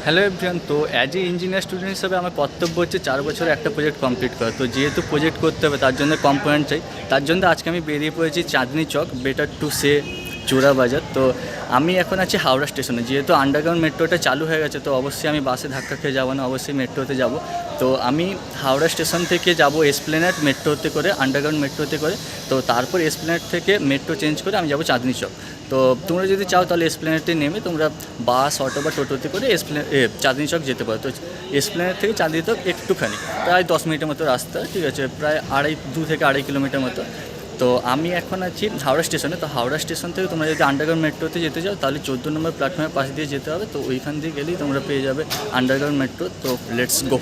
Hello everyone. তো as a engineer student হিসেবে আমার কর্তব্য হচ্ছে 4 বছরে একটা প্রজেক্ট কমপ্লিট করা। তো যেহেতু প্রজেক্ট করতে হবে তার জন্য কম্পোনেন্ট চাই। তার জন্য আজকে আমি বেরিয়ে পড়েছি Chandni Chowk, better to say চোরা বাজার। তো আমি এখন আছি হাওড়া স্টেশনে। যেহেতু আন্ডারগ্রাউন্ড মেট্রোটা চালু হয়ে গেছে তো অবশ্যই আমি বাসে ধাক্কা খেয়ে যাবো না, অবশ্যই মেট্রোতে যাব। তো আমি হাওড়া স্টেশন থেকে যাব এসপ্লেনেড মেট্রোতে করে, আন্ডারগ্রাউন্ড মেট্রোতে করে। তো তারপর এসপ্লেনেড থেকে মেট্রো চেঞ্জ করে আমি যাব চাঁদনি চক। তো তোমরা যদি চাও তাহলে এসপ্লেনেডে নেমে তোমরা বাস, অটো বা টোটোতে করে চাঁদনি চক যেতে পারো। তো এসপ্লেনেড থেকে চাঁদনি চক একটুখানি প্রায় 10 মিনিটের মতো রাস্তা, ঠিক আছে, প্রায় 2 থেকে 2.5 কিলোমিটার মতো। তো আমি এখন আছি হাওড়া স্টেশনে। তো হাওড়া স্টেশন থেকে তোমরা যদি আন্ডারগ্রাউন্ড মেট্রোতে যেতে চাও তাহলে 14 নম্বর প্ল্যাটফর্মের পাশ দিয়ে যেতে হবে। তো ওইখান দিয়ে গেলেই তোমরা পেয়ে যাবে আন্ডারগ্রাউন্ড মেট্রো। তো লেটস গো।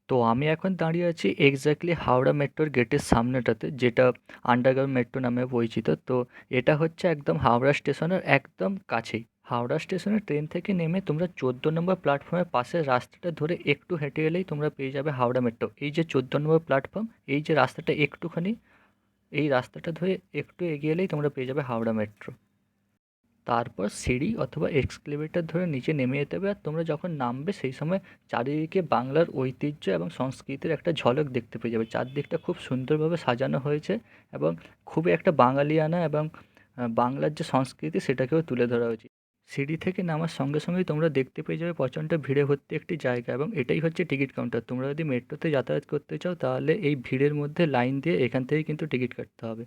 তো আমি এখন দাঁড়িয়ে আছি এক্স্যাক্টলি হাওড়া মেট্রোর গেটের সামনেটাতে, যেটা আন্ডারগ্রাউন্ড মেট্রো নামে পরিচিত। তো এটা হচ্ছে একদম হাওড়া স্টেশনের একদম কাছেই। হাওড়া স্টেশনের ট্রেন থেকে নেমে তোমরা 14 নম্বর প্ল্যাটফর্মের পাশের রাস্তাটা ধরে একটু হেঁটে এলেই তোমরা পেয়ে যাবে হাওড়া মেট্রো। এই যে 14 নম্বর প্ল্যাটফর্ম, এই যে রাস্তাটা একটুখানি, এই রাস্তাটা ধরে একটু এগিয়ে এলেই তোমরা পেয়ে যাবে হাওড়া মেট্রো। তারপর সিঁড়ি অথবা এক্সকেলেটর ধরে নিচে নেমে যেতে হবে। আর তোমরা যখন নামবে সেই সময় চারিদিকে বাংলার ঐতিহ্য এবং সংস্কৃতির একটা ঝলক দেখতে পেয়ে যাবে। চারদিকটা খুব সুন্দরভাবে সাজানো হয়েছে এবং খুবই একটা বাঙালিয়ানা এবং বাংলার যে সংস্কৃতি সেটাকেও তুলে ধরা হয়েছে। সিঁড়ি থেকে নামার সঙ্গে সঙ্গেই তোমরা দেখতে পেয়ে যাবে প্রচণ্ড ভিড়ে ভর্তি একটি জায়গা, এবং এটাই হচ্ছে টিকিট কাউন্টার। তোমরা যদি মেট্রোতে যাতায়াত করতে চাও তাহলে এই ভিড়ের মধ্যে লাইন দিয়ে এখান থেকেই কিন্তু টিকিট কাটতে হবে।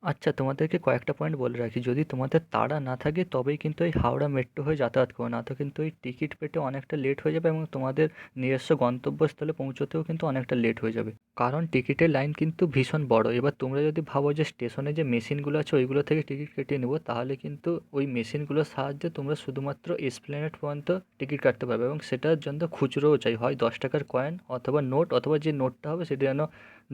আচ্ছা, তোমাদেরকে কয়েকটা পয়েন্ট বলে রাখি। যদি তোমাদের তাড়া না থাকে তবেই কিন্তু এই হাওড়া মেট্রো হয়ে যাতায়াত করো, না তো কিন্তু এই টিকিট পেতে অনেকটা লেট হয়ে যাবে এবং তোমাদের নিজস্ব গন্তব্যস্থলে পৌঁছতেও কিন্তু অনেকটা লেট হয়ে যাবে। কারণ টিকিটের লাইন কিন্তু ভীষণ বড়। এবার তোমরা যদি ভাবো যে স্টেশনে যে মেশিনগুলো আছে ওইগুলো থেকে টিকিট কেটে নেবো, তাহলে কিন্তু ওই মেশিনগুলোর সাহায্যে তোমরা শুধুমাত্র এসপ্ল্যানেড পর্যন্ত টিকিট কাটতে পারবে, এবং সেটার জন্য খুচরোও চাই, হয় 10 টাকার কয়েন অথবা নোট, অথবা যে নোটটা হবে সেটা যেন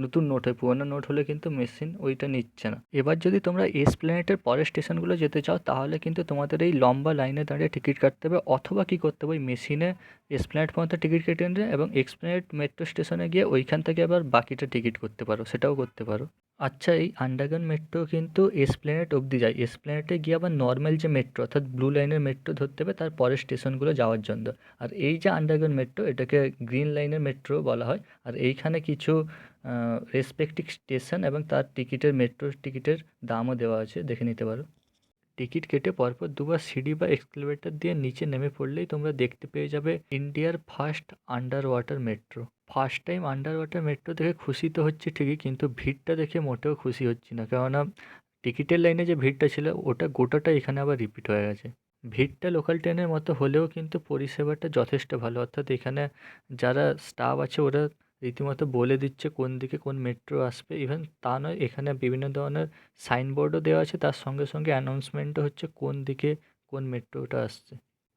নতুন নোট হয়। পুরোনো নোট হলে কিন্তু মেশিন ওইটা নিচ্ছে না। এবার যদি তোমরা এসপ্ল্যানেডের পরের স্টেশনগুলো যেতে চাও তাহলে কিন্তু তোমাদের এই লম্বা লাইনে দাঁড়িয়ে টিকিট কাটতে হবে, অথবা কী করতে হবে, ওই মেশিনে এসপ্ল্যানেড পর্যন্ত টিকিট কেটে নিলে এবং এসপ্ল্যানেড মেট্রো স্টেশনে গিয়ে ওইখান থেকে আবার বাকিটা টিকিট করতে পারো, সেটাও করতে পারো। আচ্ছা, এই আন্ডারগ্রাউন্ড মেট্রো কিন্তু এসপ্ল্যানেড অবধি যায়। এসপ্ল্যানেডে গিয়ে আবার নর্মাল যে মেট্রো অর্থাৎ ব্লু লাইনের মেট্রো ধরতে হবে তার পরের স্টেশনগুলো যাওয়ার জন্য। আর এই যে আন্ডারগ্রাউন্ড মেট্রো এটাকে গ্রিন লাইনের মেট্রো বলা হয়। আর এইখানে কিছু রেসপেক্টিভ স্টেশন এবং তার টিকিটের, মেট্রো টিকিটের দামও দেওয়া আছে, দেখে নিতে পারো। টিকিট কেটে পরপর দুবার সিঁড়ি বা এক্সকেলেটর দিয়ে নিচে নেমে পড়লেই তোমরা দেখতে পেয়ে যাবে ইন্ডিয়ার first under water metro. First time under water metro দেখে খুশি তো হচ্ছে ঠিকই, কিন্তু ভিড়টা দেখে মোটেও খুশি হচ্ছি না। কেননা টিকিটের লাইনে যে ভিড়টা ছিল ওটা গোটাটা এখানে আবার রিপিট হয়ে গেছে। ভিড়টা লোকাল ট্রেনের মতো হলেও কিন্তু পরিষেবাটা যথেষ্ট ভালো। অর্থাৎ এখানে যারা স্টাফ আছে ওরা রীতিমতো বলে দিচ্ছে কোন দিকে কোন মেট্রো আসবে। ইভেন তা নয়, এখানে বিভিন্ন ধরনের সাইনবোর্ডও দেওয়া আছে, তার সঙ্গে সঙ্গে অ্যানাউন্সমেন্টও হচ্ছে কোন দিকে কোন মেট্রোটা আসছে।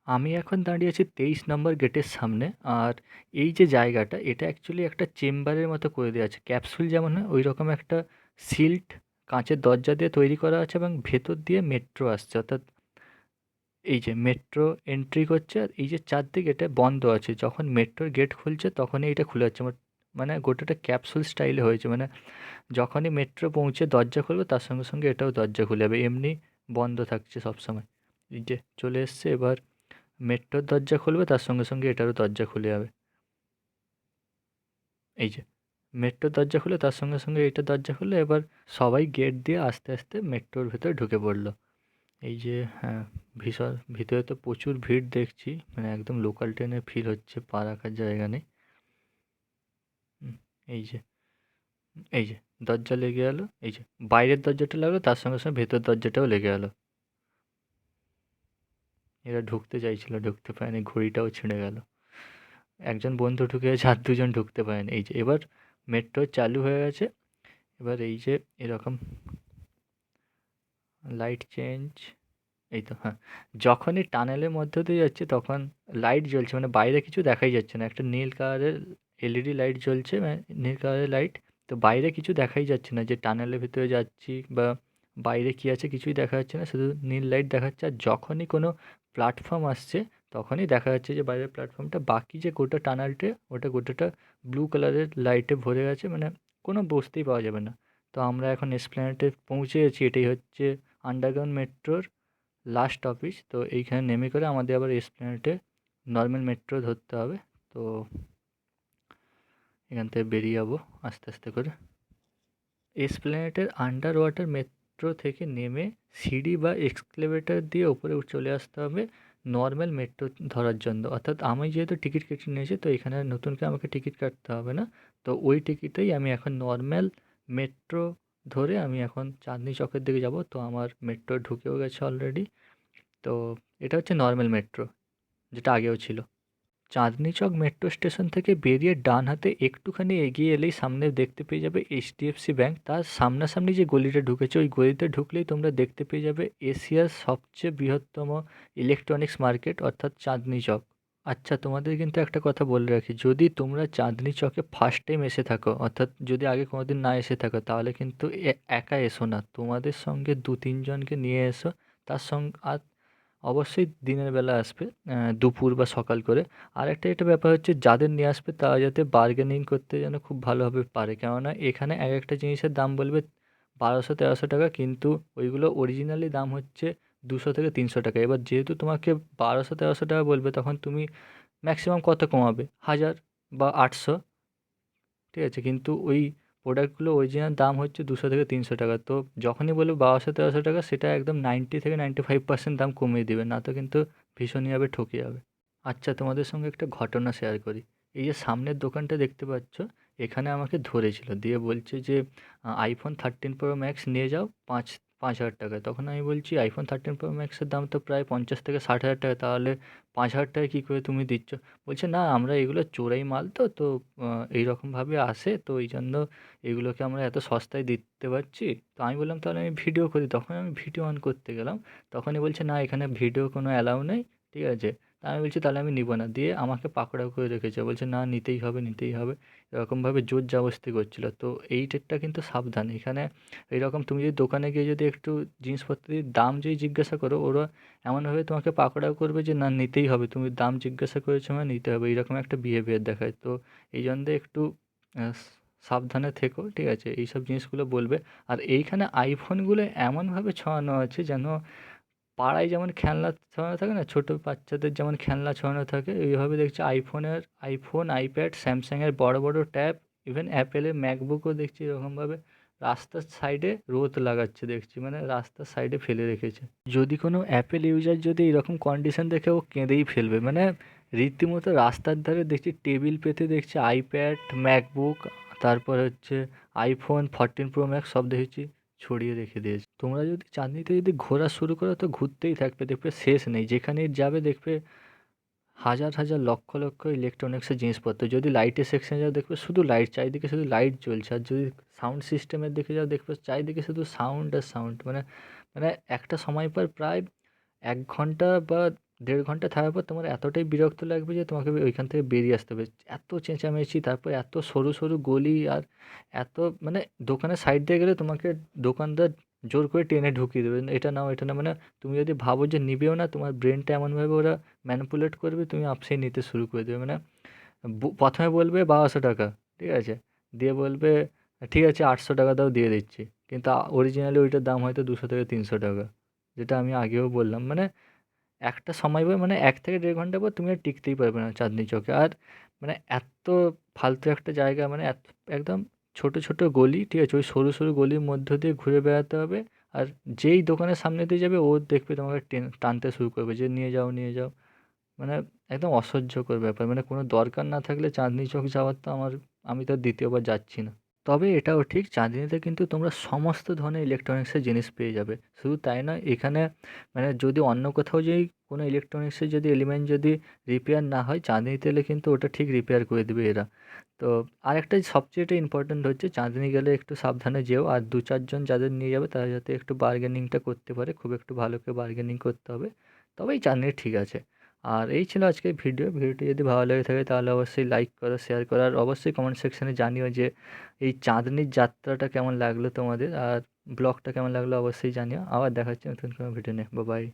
আমি এখন দাঁড়িয়ে আছি 23 নম্বর গেটের সামনে। আর এই যে জায়গাটা এটা অ্যাকচুয়ালি একটা চেম্বারের মতো করে দেওয়া আছে। ক্যাপসুল যেমন হয় ওই রকম একটা সিল্ড কাঁচের দরজা দিয়ে তৈরি করা আছে, এবং ভেতর দিয়ে মেট্রো আসছে। অর্থাৎ এই যে মেট্রো এন্ট্রি করছে, আর এই যে চারদিক এটা বন্ধ আছে, যখন মেট্রোর গেট খুলছে তখনই এটা খুলে যাচ্ছে। মানে গোটাটা ক্যাপসুল স্টাইলে হয়েছে। মানে যখনই মেট্রো পৌঁছে দরজা খুলবে তার সঙ্গে সঙ্গে এটাও দরজা খুলে যাবে, এমনি বন্ধ থাকছে সবসময়। এই যে চলে এসছে, এবার মেট্রোর দরজা খুলবে তার সঙ্গে সঙ্গে এটারও দরজা খুলে যাবে। এই যে মেট্রোর দরজা খুলে তার সঙ্গে সঙ্গে এটা দরজা খুললো। এবার সবাই গেট দিয়ে আস্তে আস্তে মেট্রোর ভেতরে ঢুকে পড়লো। এই যে হ্যাঁ, ভীষণ ভিতরে তো প্রচুর ভিড় দেখছি, মানে একদম লোকাল ট্রেনের ফিল হচ্ছে, পা রাখার জায়গা নেই। হুম, এই যে এই যে দরজা লেগে গেলো, এই যে বাইরের দরজাটা লাগলো তার সঙ্গে সঙ্গে ভেতর দরজাটাও লেগে গেলো। এরা ঢুকতে চাইছিল, ঢুকতে পারেনি, ঘড়িটাও ছিঁড়ে গেল। একজন বন্ধু ঢুকে গেছে আর দুজন ঢুকতে পারেনি। এই যে এবার মেট্রো চালু হয়ে গেছে। এবার এই যে এরকম লাইট চেঞ্জ, এই তো হ্যাঁ, যখনই টানেলের মধ্য দিয়ে যাচ্ছে তখন লাইট জ্বলছে, মানে বাইরে কিছু দেখাই যাচ্ছে না। একটা নীল কালারের এলইডি লাইট জ্বলছে, মানে নীল কালারের লাইট। তো বাইরে কিছু দেখাই যাচ্ছে না, যে টানেলের ভিতরে যাচ্ছি বা বাইরে কী আছে কিছুই দেখা যাচ্ছে না, শুধু নীল লাইট দেখাচ্ছে। আর যখনই কোনো প্ল্যাটফর্ম আসছে তখনই দেখা যাচ্ছে যে বাইরের প্ল্যাটফর্মটা, বাকি যে গোটা টানেলটা ওটা গোটাটা ব্লু কালারের লাইটে ভরে গেছে, মানে কোনো বসতেই পাওয়া যাবে না। তো আমরা এখন এসপ্ল্যানেডে পৌঁছে গেছি। এটাই হচ্ছে আন্ডারগ্রাউন্ড মেট্রোর লাস্ট অফিস। তো এইখানে নেমে করে আমাদের আবার এসপ্ল্যানেডে নর্মাল মেট্রো ধরতে হবে। তো এখান থেকে বেরিয়ে যাবো আস্তে আস্তে করে। এসপ্ল্যানেডের আন্ডার ওয়াটার মেট্রো থেকে নেমে সিঁড়ি বা এক্সকেলেটর দিয়ে ওপরে চলে আসতে হবে নর্মাল মেট্রো ধরার জন্য। অর্থাৎ আমি যেহেতু টিকিট কেটে নিয়েছি, তো এখানে আর নতুন করে আমাকে টিকিট কাটতে হবে না। তো ওই টিকিটেই আমি এখন নর্মাল মেট্রো ধরে আমি এখন চাঁদনি চকের দিকে যাব। তো আমার মেট্রো ঢুকেও গেছে অলরেডি। তো এটা হচ্ছে নর্মাল মেট্রো, যেটা আগেও ছিল। চাঁদনি চক মেট্রো স্টেশন থেকে বেরিয়ে ডান হাতে একটুখানি এগিয়ে এলেই সামনে দেখতে পেয়ে যাবে এইচডিএফসি ব্যাংক। তার সামনাসামনি যে গলিটা ঢুকেছে, ওই গলিতে ঢুকলেই তোমরা দেখতে পেয়ে যাবে এশিয়ার সবচেয়ে বৃহত্তম ইলেকট্রনিক্স মার্কেট, অর্থাৎ চাঁদনি চক। আচ্ছা, তোমাদের কিন্তু একটা কথা বলে রাখি, যদি তোমরা চাঁদনি চকে ফার্স্ট টাইম এসে থাকো, অর্থাৎ যদি আগে কোনোদিন না এসে থাকো, তাহলে কিন্তু একা এসো না, তোমাদের সঙ্গে 2-3 জনকে নিয়ে এসো। তার সঙ্গে আর অবশ্যই দিনের বেলা আসবে, দুপুর বা সকাল করে। আরেকটা এটা ব্যাপার হচ্ছে, যাদের নিয়ে আসবে তারা যাতে বার্গেনিং করতে যেন খুব ভালোভাবে পারে, কেননা এখানে এক একটা জিনিসের দাম বলবে 1200-1300 টাকা, কিন্তু ওইগুলো অরিজিনালি দাম হচ্ছে 200 থেকে 300 টাকা। এবার যেহেতু তোমাকে 1200-1300 টাকা বলবে, তখন তুমি ম্যাক্সিমাম কত কমাবে? 1000 বা 800, ঠিক আছে? কিন্তু ওই প্রোডাক্টগুলো অরিজিনাল দাম হচ্ছে 200 থেকে 300 টাকা। তো যখনই বলবে 1200-1300 টাকা, সেটা একদম 90 থেকে 95% দাম কমিয়ে দিবে, না তো কিন্তু ভীষণইভাবে ঠকে যাবে। আচ্ছা, তোমাদের সঙ্গে একটা ঘটনা শেয়ার করি। এই যে সামনের দোকানটা দেখতে পাচ্ছ, এখানে আমাকে ধরেছিল, দিয়ে বলছে যে আইফোন 13 প্রো ম্যাক্স নিয়ে যাও 5,000 টাকায়। তখন আমি বলছি আইফোন 13 প্রো ম্যাক্সের দাম তো প্রায় 50 থেকে 60 হাজার টাকা, তাহলে 5,000 টাকায় কী করে তুমি দিচ্ছ? বলছে না, আমরা এগুলো চোরাই মাল, তো তো এইরকমভাবে আসে, তো এই জন্য এগুলোকে আমরা এত সস্তায় দিতে পারছি। তো আমি বললাম তাহলে আমি ভিডিও করি। তখন আমি ভিডিও অন করতে গেলাম, তখনই বলছে না, এখানে ভিডিও কোনো অ্যালাউ নেই, ঠিক আছে? তা আমি বলছি তাহলে আমি নিব না, দিয়ে আমাকে পাকড়াও করে রেখেছে, বলছে না, নিতেই হবে নিতেই হবে। এরকমভাবে জোর জবরদস্তি করছিল। তো এই টেটটা কিন্তু সাবধান, এখানে এইরকম তুমি যদি দোকানে গিয়ে যদি একটু জিনিসপত্রের দাম যদি জিজ্ঞাসা করো, ওরা এমনভাবে তোমাকে পাকড়াও করবে যে না, নিতেই হবে, তুমি দাম জিজ্ঞাসা করেছো মানে নিতে হবে, এইরকম একটা বিহেভিয়ার দেখায়। তো এই জন্য একটু সাবধানে থেকো, ঠিক আছে? এইসব জিনিসগুলো বলবে। আর এইখানে আইফোনগুলো এমনভাবে ছড়ানো আছে যেন পাড়ায় যেমন খেলনা ছড়ানো থাকে না, ছোটো বাচ্চাদের যেমন খেলনা ছড়ানো থাকে, এইভাবে দেখছি আইফোন, আইপ্যাড, স্যামসাংয়ের বড় বড় ট্যাব, ইভেন অ্যাপেলের ম্যাকবুকও দেখছি এরকমভাবে রাস্তার সাইডে রোদ লাগাচ্ছে দেখছি, মানে রাস্তার সাইডে ফেলে রেখেছে। যদি কোনো অ্যাপেল ইউজার যদি এরকম কন্ডিশন দেখে, ও কেঁদেই ফেলবে। মানে রীতিমতো রাস্তার ধারে দেখছি টেবিল পেতে দেখছি আইপ্যাড, ম্যাকবুক, তারপর হচ্ছে আইফোন 14 প্রো ম্যাক্স সব দেখেছি ছড়িয়ে রেখে দিয়েছে। তোমরা যদি চাঁদনিতে যদি ঘোরা শুরু করো, তো ঘুরতেই থাকবে, দেখবে শেষ নেই। যেখানেই যাবে দেখবে হাজার হাজার লক্ষ লক্ষ ইলেকট্রনিক্সের জিনিসপত্র। যদি লাইটের সেকশনে যাও, দেখবে শুধু লাইট, চারিদিকে শুধু লাইট জ্বলছে। আর যদি সাউন্ড সিস্টেমের দিকে যাও, দেখবে চারিদিকে শুধু সাউন্ড আর সাউন্ড। মানে মানে একটা সময় পর প্রায় 1 ঘন্টা বা 1.5 ঘন্টা থাকার পর তোমার এতটাই বিরক্ত লাগবে যে তোমাকে ওইখান থেকে বেরিয়ে আসতে হবে। এত চেঁচামেচি, তারপর এত সরু সরু গলি, আর এত মানে দোকানের সাইড দিয়ে গেলে তোমাকে দোকানদার জোর করে টেনে ঢুকিয়ে দেবে, এটা নাও এটা নাও। মানে তুমি যদি ভাবো যে নিবেও না, তোমার ব্রেনটা এমনভাবে ওরা ম্যানিপুলেট করবে, তুমি আপসেই নিতে শুরু করে দেবে। মানে প্রথমে বলবে 1200 টাকা, ঠিক আছে? দিয়ে বলবে ঠিক আছে 800 টাকা দাও, দিয়ে দিচ্ছি। কিন্তু অরিজিনালি ওইটার দাম হয়তো 200 থেকে 300 টাকা, যেটা আমি আগেও বললাম। মানে একটা সময় পর, মানে 1 থেকে 1.5 ঘন্টা পর তুমি আর টিকতেই পারবে না চাঁদনি চকে। আর মানে এত ফালতু একটা জায়গা, মানে একদম ছোট ছোট গলি, ঠিক আছে? ওই সরু সরু গলির মধ্য দিয়ে ঘুরে বেড়াতে হবে। আর যেই দোকানের সামনে দিয়ে যাবে, ও দেখবে তোমাকে টানতে শুরু করবে যে নিয়ে যাও নিয়ে যাও। মানে একদম অসহ্যকর ব্যাপার। মানে কোনো দরকার না থাকলে চাঁদনি চক যাওয়ার তো আমি তো দ্বিতীয়বার যাচ্ছি না। তবে এটাও ঠিক, চাঁদনিতে কিন্তু তোমরা সমস্ত ধরনের ইলেকট্রনিক্সের জিনিস পেয়ে যাবে। শুধু তাই নয়, এখানে মানে যদি অন্য কোথাও যদি কোনো ইলেকট্রনিক্সের যদি এলিমেন্ট যদি রিপেয়ার না হয়, চাঁদনিতে এলে কিন্তু ওটা ঠিক রিপেয়ার করে দেবে এরা। তো আরেকটা সবচেয়ে এটা ইম্পর্ট্যান্ট হচ্ছে, চাঁদনি গেলে একটু সাবধানে যেও। আর 2-4 জন যাদের নিয়ে যাবে, তারা যাতে একটু বার্গেনিংটা করতে পারে, খুব একটু ভালো করে বার্গেনিং করতে হবে, তবেই চাঁদনি ঠিক আছে। আর এই ছিল আজকের ভিডিওটি যদি ভালো লেগে থাকে, তাহলে অবশ্যই লাইক করো, শেয়ার করো, আর অবশ্যই কমেন্ট সেকশনে জানিও যে এই চাঁদনির যাত্রাটা কেমন লাগলো তোমাদের, আর ব্লগটা কেমন লাগলো অবশ্যই জানিও। আবার দেখা হচ্ছে নতুন কোনো ভিডিও নিয়ে। Bye bye.